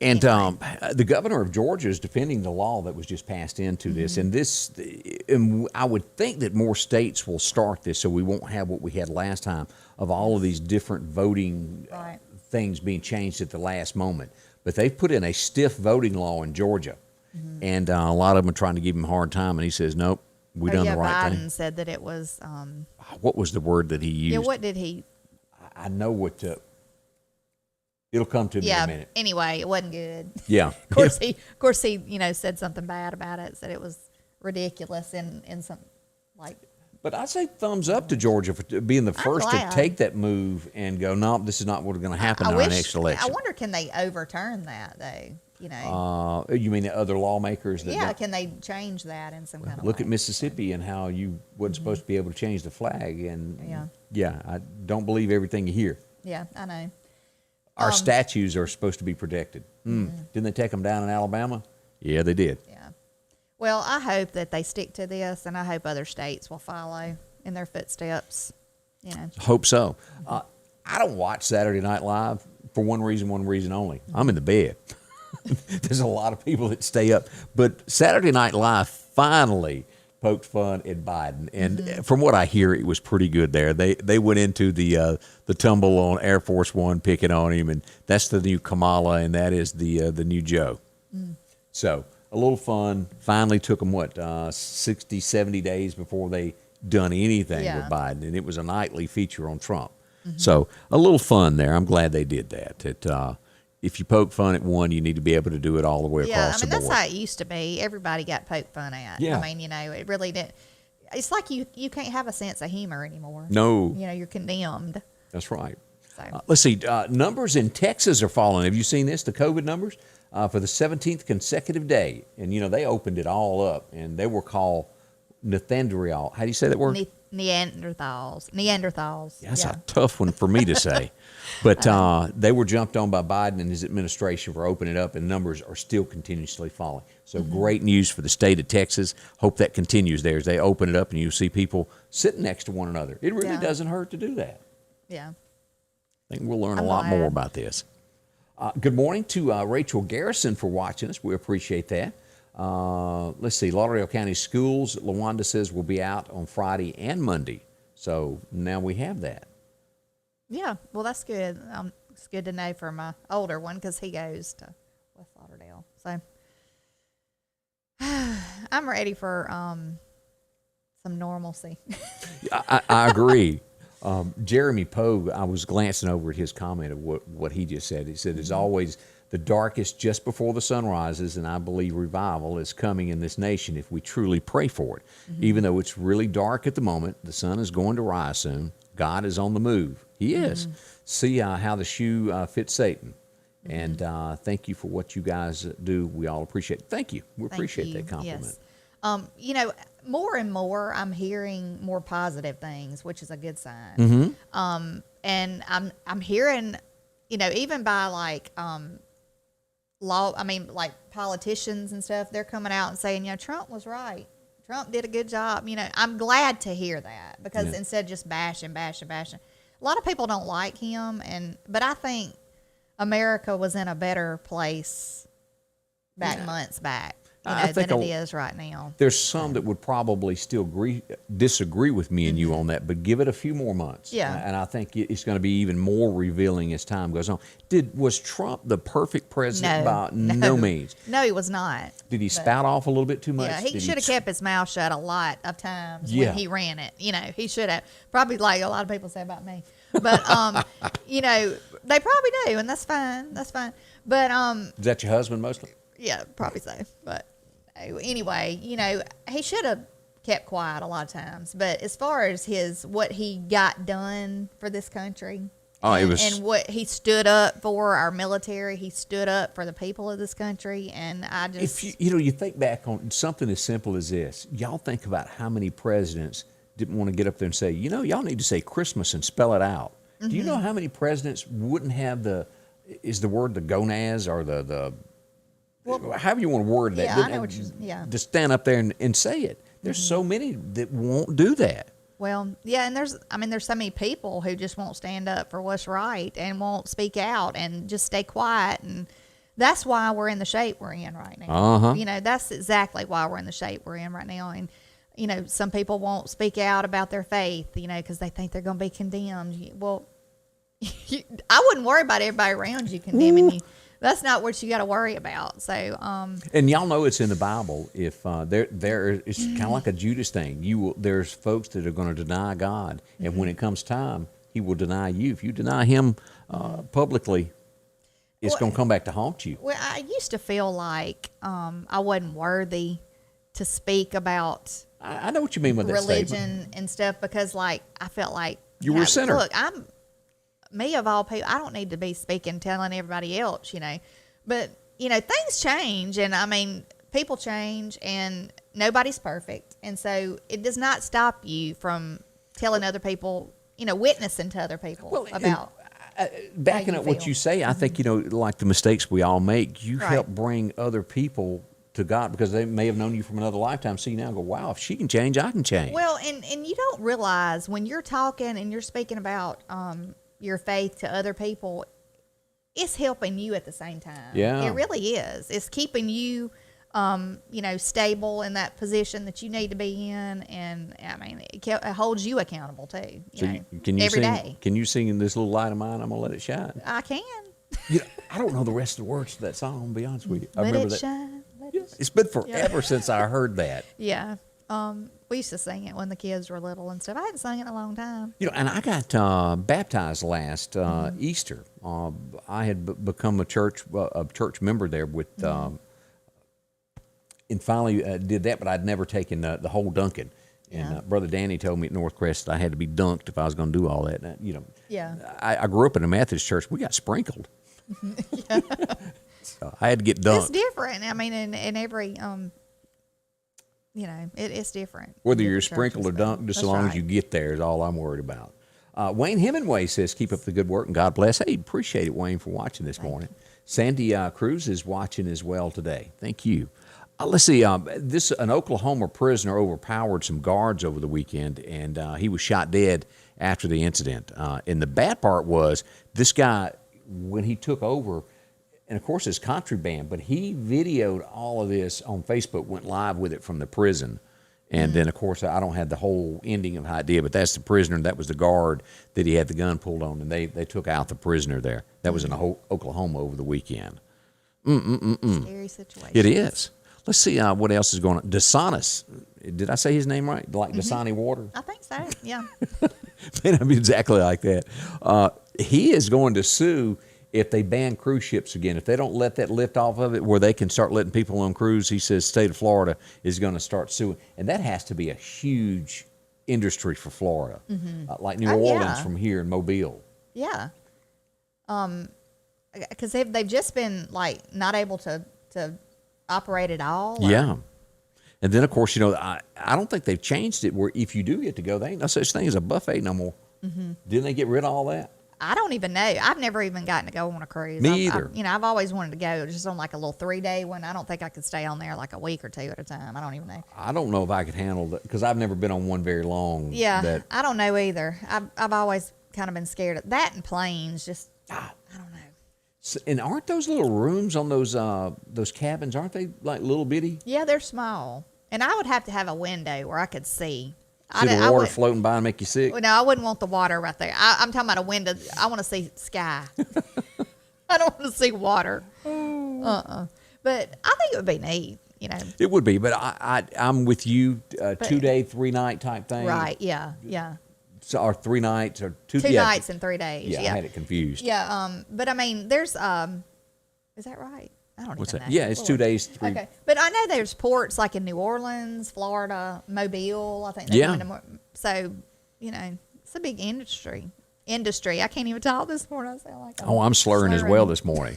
And anyway. the governor of Georgia is defending the law that was just passed into this. And I would think that more states will start this so we won't have what we had last time of all of these different voting Right. things being changed at the last moment. But they've put in a stiff voting law in Georgia. And a lot of them are trying to give him a hard time. And he says, nope, we done the right Biden thing. said that it was. What was the word that he used? Yeah, what did he? I know what it'll come to me in a minute. Anyway, it wasn't good. Yeah. Of course, he said something bad about it. Said it was ridiculous in some like. But I say thumbs up to Georgia for being the first to glad. take that move and go, no, this is not what's going to happen in our next election. I wonder, can they overturn that though? You mean the other lawmakers? That don't- can they change that in some kind of Look way? at Mississippi and how you wasn't supposed to be able to change the flag. And Yeah. I don't believe everything you hear. Yeah, I know. Our statues are supposed to be protected. Didn't they take them down in Alabama? Yeah, they did. Yeah. Well, I hope that they stick to this, and I hope other states will follow in their footsteps. Hope so. I don't watch Saturday Night Live for one reason only. I'm in the bed. There's a lot of people that stay up. But Saturday Night Live finally poked fun at Biden. And from what I hear, it was pretty good there. They went into the tumble on Air Force One picking on him. And that's the new Kamala, and that is the new Joe. So a little fun. Finally took them, 60, 70 days before they done anything with Biden. And it was a nightly feature on Trump. So a little fun there. I'm glad they did that. If you poke fun at one, you need to be able to do it all the way across the board. That's how it used to be. Everybody got poked fun at. Yeah. It really didn't. It's like you can't have a sense of humor anymore. No. You're condemned. That's right. So. Let's see. Numbers in Texas are falling. Have you seen this? The COVID numbers for the 17th consecutive day. And, they opened it all up. And they were called Nethandrial. How do you say that word? Neanderthals. That's a tough one for me to say. But they were jumped on by Biden and his administration for opening it up, and numbers are still continuously falling. So great news for the state of Texas. Hope that continues there as they open it up and you see people sitting next to one another. It really doesn't hurt to do that. Yeah. I think we'll learn a lot more about this. Good morning to Rachel Garrison for watching us. We appreciate that. Let's see, Lauderdale County Schools, LaWanda says, will be out on Friday and Monday. So now we have that. Yeah, well, that's good. It's good to know for my older one because he goes to West Lauderdale. So I'm ready for some normalcy. I agree. Jeremy Pogue, I was glancing over at his comment of what he just said. He said, it's always the darkest just before the sun rises, and I believe revival is coming in this nation if we truly pray for it. Even though it's really dark at the moment, the sun is going to rise soon. God is on the move. He is. See how the shoe fits Satan. And thank you for what you guys do. We all appreciate it. Thank you. We appreciate that compliment. Yes. More and more I'm hearing more positive things, which is a good sign. And I'm hearing, even by like politicians and stuff, they're coming out and saying, Trump was right. Trump did a good job. I'm glad to hear that because instead of just bashing. A lot of people don't like him, but I think America was in a better place months back. Than it is right now. There's some that would probably still disagree with me and you on that, but give it a few more months. Yeah. And I think it's going to be even more revealing as time goes on. Was Trump the perfect president? By no means. No, he was not. Did he spout off a little bit too much? Yeah, he should have kept his mouth shut a lot of times when he ran it. He should have. Probably like a lot of people say about me. But, they probably do, and that's fine. That's fine. But is that your husband mostly? Yeah, probably so. But anyway, he should have kept quiet a lot of times. But as far as what he got done for this country, and what he stood up for our military, he stood up for the people of this country, and I just if you think back on something as simple as this, y'all think about how many presidents didn't want to get up there and say, y'all need to say Christmas and spell it out. Do you know how many presidents wouldn't have the gonads or the however you want to word that. Yeah, I know what to stand up there and say it. There's so many that won't do that. Well, yeah, and there's so many people who just won't stand up for what's right and won't speak out and just stay quiet, and that's why we're in the shape we're in right now. That's exactly why we're in the shape we're in right now. And some people won't speak out about their faith, because they think they're going to be condemned. Well, I wouldn't worry about everybody around you condemning you. That's not what you got to worry about. So, and y'all know it's in the Bible. If it's kind of like a Judas thing. There's folks that are going to deny God, and when it comes time, He will deny you. If you deny Him publicly, it's going to come back to haunt you. Well, I used to feel like I wasn't worthy to speak about. I know what you mean with that religion and stuff, because I felt like you were a sinner. Look, I'm me of all people. I don't need to be telling everybody else, but things change, and people change, and nobody's perfect, and so it does not stop you from telling other people, witnessing to other people about. Backing up what you say, I think like the mistakes we all make, you help bring other people to God, because they may have known you from another lifetime. See now, go, wow, if she can change, I can change. Well, and you don't realize when you're talking and you're speaking about your faith to other people, it's helping you at the same time. Yeah, it really is. It's keeping you, stable in that position that you need to be in, and it holds you accountable too. Can you every sing, day. Can you sing in this little light of mine? I'm gonna let it shine. I can. I don't know the rest of the words to that song. I'm gonna be honest with you. I let remember it that. Shine. It's been forever since I heard that. Yeah. We used to sing it when the kids were little and stuff. I hadn't sung it in a long time. And I got baptized last Easter. I had become a church member there with, and finally did that, but I'd never taken the whole dunking. And Brother Danny told me at Northcrest that I had to be dunked if I was going to do all that. And, I grew up in a Methodist church. We got sprinkled. So I had to get dunked. It's different. In every, it's different. Whether you're Different sprinkled or churches, dunked, just that's as long as right. you get there is all I'm worried about. Wayne Hemingway says, keep up the good work and God bless. Hey, appreciate it, Wayne, for watching this morning. Sandy Cruz is watching as well today. Thank you. Let's see. An Oklahoma prisoner overpowered some guards over the weekend, and he was shot dead after the incident. And the bad part was this guy, when he took over, and of course it's contraband, but he videoed all of this on Facebook, went live with it from the prison. And then, of course, I don't have the whole ending of how it did, but that's the prisoner. That was the guard that he had the gun pulled on, and they took out the prisoner there. That was in Oklahoma over the weekend. Scary situation. It is. Let's see what else is going on. Desanis. Did I say his name right? Like Dasani Water? I think so, yeah. May not be exactly like that. He is going to sue if they ban cruise ships again. If they don't let that lift off of it where they can start letting people on cruise, he says state of Florida is going to start suing. And that has to be a huge industry for Florida, like New Orleans from here in Mobile. Yeah. Because they've just been, like, not able to operate at all. Yeah. And then, of course, I don't think they've changed it where if you do get to go, there ain't no such thing as a buffet no more. Didn't they get rid of all that? I don't even know. I've never even gotten to go on a cruise. Me either. I've always wanted to go just on like a little 3-day one. I don't think I could stay on there like a week or two at a time. I don't even know. I don't know if I could handle that because I've never been on one very long. Yeah, I don't know either. I've always kind of been scared of that and planes. Just I don't know. So, and aren't those little rooms on those cabins? Aren't they like little bitty? Yeah, they're small, and I would have to have a window where I could see. See the water floating by and make you sick? No, I wouldn't want the water right there. I'm talking about a window. I want to see sky. I don't want to see water. But I think it would be neat, It would be, but I'm with you. 2-day, 3-night type thing. Right, yeah. So, or 3 nights or 2 nights and 3 days. Yeah, I had it confused. Yeah, but I mean, there's is that right? I don't What's even that? know. Yeah, it's 2 days, 3. Okay, but I know there's ports like in New Orleans, Florida, Mobile. I think. So it's a big industry. I can't even talk this morning. I sound like I'm slurring as well this morning.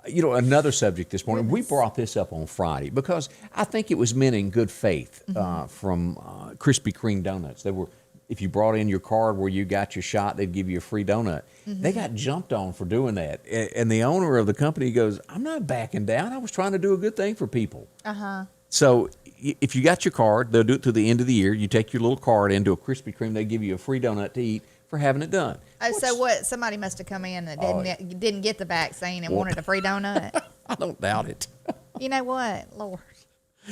Another subject this morning. We brought this up on Friday because I think it was meant in good faith from Krispy Kreme donuts. They were. If you brought in your card where you got your shot, they'd give you a free donut. They got jumped on for doing that. And the owner of the company goes, I'm not backing down. I was trying to do a good thing for people. So if you got your card, they'll do it to the end of the year. You take your little card into a Krispy Kreme. They give you a free donut to eat for having it done. So what? Somebody must have come in that didn't get the vaccine and wanted a free donut. I don't doubt it. You know what? Lord.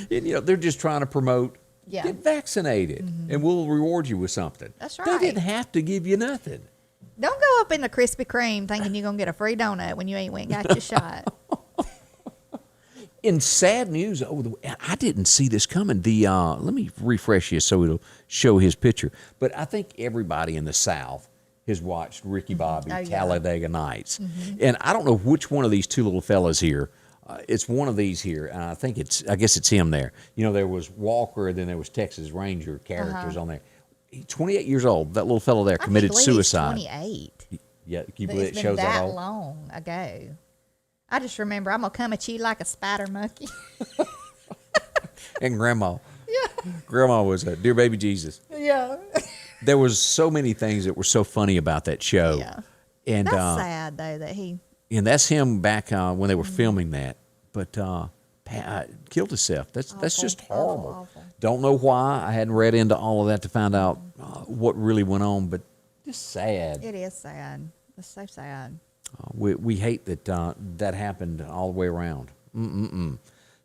And, they're just trying to promote. Yeah. Get vaccinated, and we'll reward you with something. That's They right. didn't have to give you nothing. Don't go up in the Krispy Kreme thinking you're going to get a free donut when you ain't went and got your shot. In sad news, I didn't see this coming. Let me refresh you so it'll show his picture. But I think everybody in the South has watched Ricky Bobby, Talladega Nights. And I don't know which one of these two little fellas here. It's one of these here, and I guess it's him there. There was Walker, and then there was Texas Ranger characters on there. He's 28 years old. That little fellow there committed suicide. He's 28. Yeah, can you But believe it's it been shows that that old? long ago. I just remember I'm gonna come at you like a spider monkey. And Grandma. Yeah. Grandma was a dear baby Jesus. Yeah. There was so many things that were so funny about that show. Yeah. And That's sad though that he. And that's him back when they were filming that. But killed himself. That's just horrible. Awful. Don't know why. I hadn't read into all of that to find out what really went on, but just sad. It is sad. It's so sad. We hate that that happened all the way around.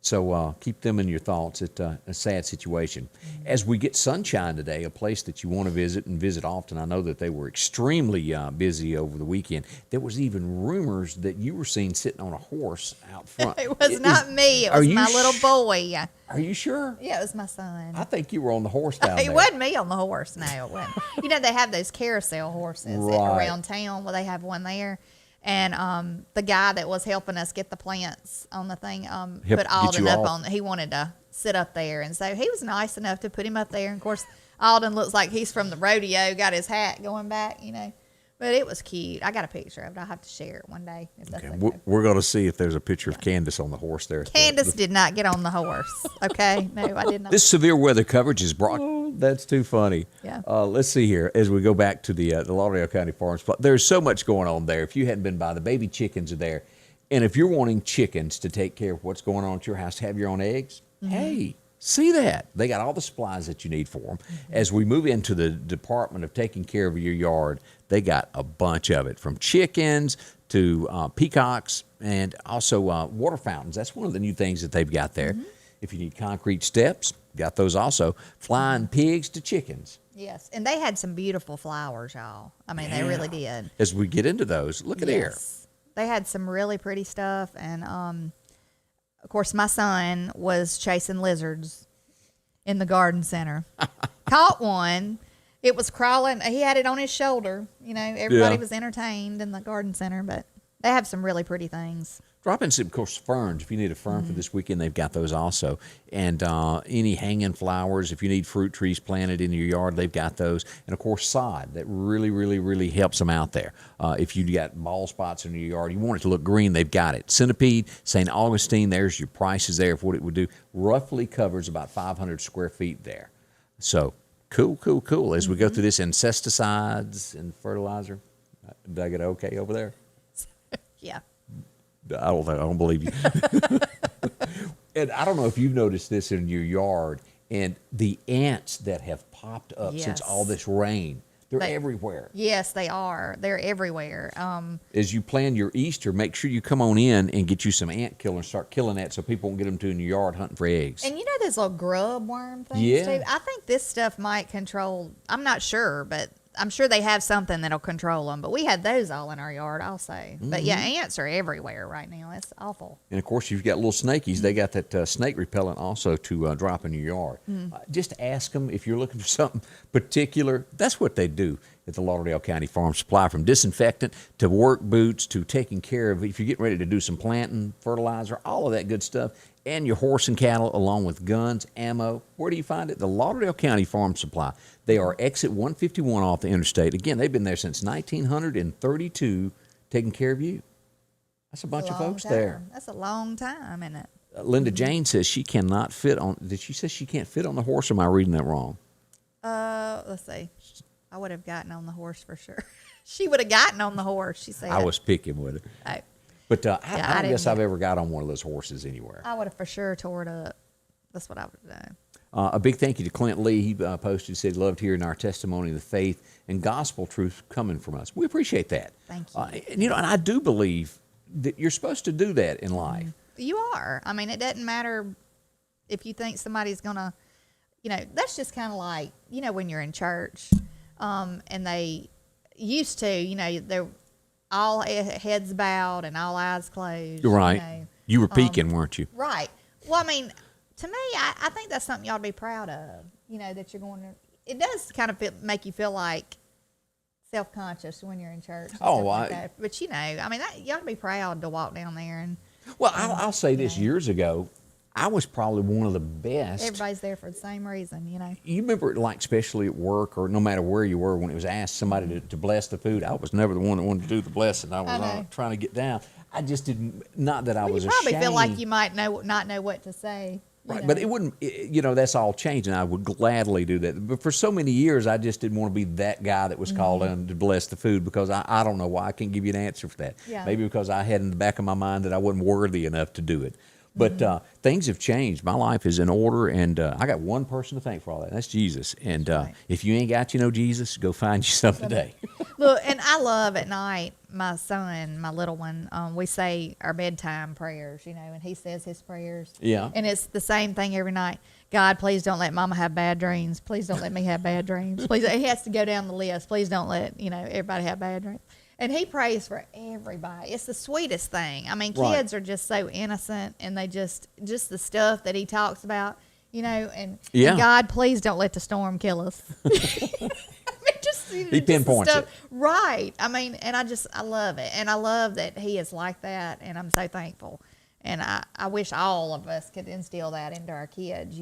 So keep them in your thoughts. It's a sad situation. As we get sunshine today, a place that you want to visit and visit often. I know that they were extremely busy over the weekend. There was even rumors that you were seen sitting on a horse out front. It was not me. It was my little boy. Are you sure? Yeah, it was my son. I think you were on the horse down there. It wasn't me on the horse. No, it wasn't. They have those carousel horses around town. Well, they have one there. And the guy that was helping us get the plants on the thing put Alden up on. He wanted to sit up there, and so he was nice enough to put him up there. And of course, Alden looks like he's from the rodeo, got his hat going back, But it was cute. I got a picture of it. I'll have to share it one day if that's okay. We're going to see if there's a picture of Candace on the horse there. Candace did not get on the horse. Okay, no, I did not. This severe weather coverage is brought. That's too funny. Yeah. Let's see here as we go back to the Lauderdale County Farm Supply. There's so much going on there. If you hadn't been by, the baby chickens are there, and if you're wanting chickens to take care of what's going on at your house, to have your own eggs, hey, see that they got all the supplies that you need for them. As we move into the department of taking care of your yard, they got a bunch of it, from chickens to peacocks and also water fountains. That's one of the new things that they've got there. If you need concrete steps, got those also. Flying pigs to chickens. Yes, and they had some beautiful flowers, y'all. I mean, they really did. As we get into those, look at here. They had some really pretty stuff, and of course, my son was chasing lizards in the garden center. Caught one. It was crawling. He had it on his shoulder. You know, everybody was entertained in the garden center, but they have some really pretty things. Drop in some, of course, ferns. If you need a fern for this weekend, they've got those also. And any hanging flowers, if you need fruit trees planted in your yard, they've got those. And, of course, sod. That really, really, really helps them out there. If you got bald spots in your yard, you want it to look green, they've got it. Centipede, St. Augustine, there's your prices there of what it would do. Roughly covers about 500 square feet there. So, cool. As we go through this, insecticides and fertilizer, did I get okay over there? Yeah. I don't believe you. And I don't know if you've noticed this in your yard, and the ants that have popped up since all this rain, they're everywhere. Yes, they are. They're everywhere. As you plan your Easter, make sure you come on in and get you some ant killer and start killing that so people won't get them to in your yard hunting for eggs. And you know those little grub worm things too? I think this stuff might control, I'm not sure, but I'm sure they have something that'll control them, but we had those all in our yard, I'll say. But yeah, ants are everywhere right now. It's awful. And of course, you've got little snakies. They got that snake repellent also to drop in your yard. Just ask them if you're looking for something particular. That's what they do at the Lauderdale County Farm Supply, from disinfectant to work boots to taking care of, if you're getting ready to do some planting, fertilizer, all of that good stuff, and your horse and cattle, along with guns, ammo. Where do you find it? The Lauderdale County Farm Supply. They are exit 151 off the interstate. Again, they've been there since 1932, taking care of you. That's a bunch of folks there. That's a long time, isn't it? Linda Jane says she cannot fit on. Did she say she can't fit on the horse? Or am I reading that wrong? Let's see. I would have gotten on the horse for sure. She would have gotten on the horse, she said. I was picking with her. Oh. But I don't guess I've ever got on one of those horses anywhere. I would have for sure tore it up. That's what I would have done. A big thank you to Clint Lee. He posted, said, loved hearing our testimony of the faith and gospel truth coming from us. We appreciate that. Thank you. And I do believe that you're supposed to do that in life. You are. I mean, it doesn't matter if you think somebody's going to, that's just kind of like, when you're in church, and they used to, they're all heads bowed and all eyes closed. Right. You were peeking, weren't you? Right. Well, I mean, to me, I think that's something you ought to be proud of, that you're going to. It does kind of make you feel like self-conscious when you're in church. Oh, like that. But, you ought to be proud to walk down there. And well, I'll say this. Years ago, I was probably one of the best. Everybody's there for the same reason, You remember, like, especially at work or no matter where you were, when it was asked somebody to bless the food, I was never the one that wanted to do the blessing. I was trying to get down. I just didn't, not that I was ashamed. You probably feel like you might not know what to say. Right, but it wouldn't, that's all changed, and I would gladly do that. But for so many years, I just didn't want to be that guy that was called in to bless the food, because I don't know why. I can't give you an answer for that. Yeah. Maybe because I had in the back of my mind that I wasn't worthy enough to do it. But things have changed. My life is in order, and I got one person to thank for all that, and that's Jesus. And if you ain't got Jesus, go find you something today. Look, and I love at night, my son, my little one, we say our bedtime prayers, and he says his prayers. Yeah. And it's the same thing every night. God, please don't let Mama have bad dreams. Please don't let me have bad dreams. Please, he has to go down the list. Please don't let, everybody have bad dreams. And he prays for everybody. It's the sweetest thing. I mean, kids are just so innocent, and they just the stuff that he talks about, and God, please don't let the storm kill us. He pinpoints it. Right. I mean, and I love it. And I love that he is like that, and I'm so thankful. And I wish all of us could instill that into our kids,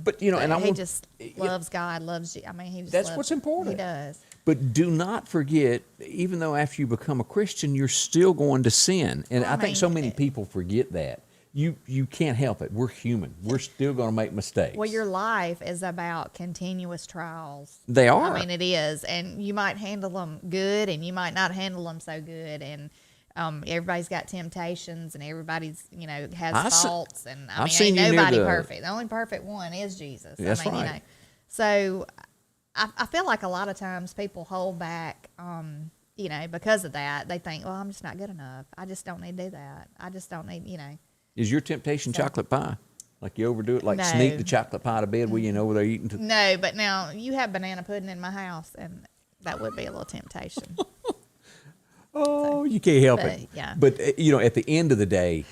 But, and he just loves God, loves you. I mean, he just that's what's important. He does. But do not forget, even though after you become a Christian, you're still going to sin. And I think so many people forget that. You can't help it. We're human. We're still going to make mistakes. Well, your life is about continuous trials. They are. I mean, it is. And you might handle them good, and you might not handle them so good. And everybody's got temptations, and everybody's, has faults. And I mean, ain't nobody perfect. The only perfect one is Jesus. That's right. So I feel like a lot of times people hold back, because of that. They think, well, I'm just not good enough. I just don't need to do that. I just don't need, Is your temptation chocolate pie? Like you overdo it, like sneak the chocolate pie to bed while you know where they're eating? No, but now you have banana pudding in my house, and that would be a little temptation. Oh, you can't help it. Yeah. But, at the end of the day,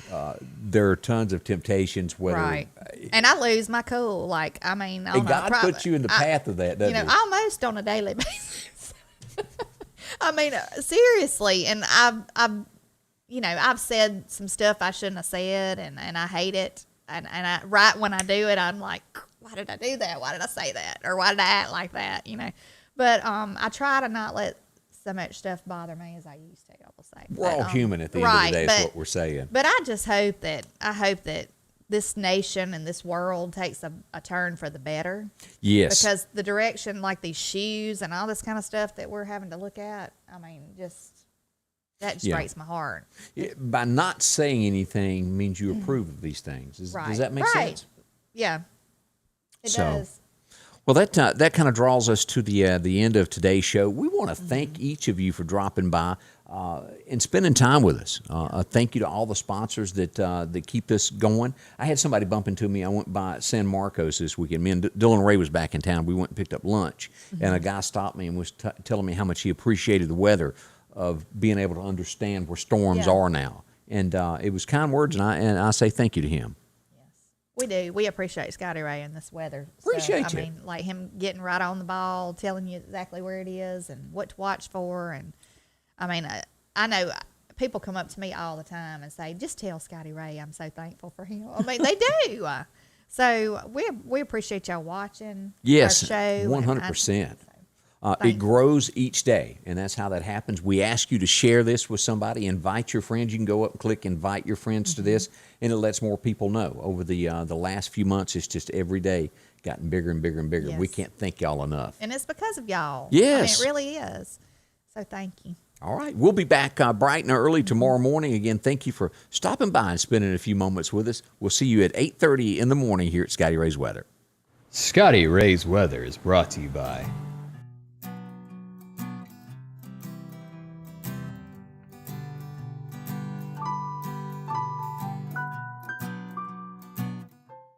there are tons of temptations. Right. And I lose my cool. And God puts you in the path of that, doesn't He? Almost on a daily basis. I mean, seriously. And I've said some stuff I shouldn't have said, and I hate it. And right when I do it, I'm like, why did I do that? Why did I say that? Or why did I act like that? But I try to not let so much stuff bother me as I used to, I will say. We're all human at the end of the day, is what we're saying. But I just hope that this nation and this world takes a turn for the better. Yes. Because the direction, like these shoes and all this kind of stuff that we're having to look at, I mean, that just breaks my heart. By not saying anything means you approve of these things. Does that make sense? Yeah, it does. Well, that kind of draws us to the end of today's show. We want to thank each of you for dropping by and spending time with us. Thank you to all the sponsors that keep this going. I had somebody bump into me. I went by San Marcos this weekend. Me and Dylan Ray was back in town. We went and picked up lunch, and a guy stopped me and was telling me how much he appreciated the weather of being able to understand where storms are now. And it was kind words, and I say thank you to him. We do. We appreciate Scotty Ray in this weather. Appreciate you. I mean, like him getting right on the ball, telling you exactly where it is and what to watch for. And I mean, I know people come up to me all the time and say, just tell Scotty Ray I'm so thankful for him. I mean, they do. So we appreciate y'all watching our show. 100%. It grows each day, and that's how that happens. We ask you to share this with somebody. Invite your friends. You can go up and click invite your friends to this, and it lets more people know. Over the last few months, it's just every day gotten bigger and bigger and bigger. Yes. We can't thank y'all enough. And it's because of y'all. Yes. I mean, it really is. So thank you. All right. We'll be back bright and early tomorrow morning. Again, thank you for stopping by and spending a few moments with us. We'll see you at 8:30 in the morning here at Scotty Ray's Weather. Scotty Ray's Weather is brought to you by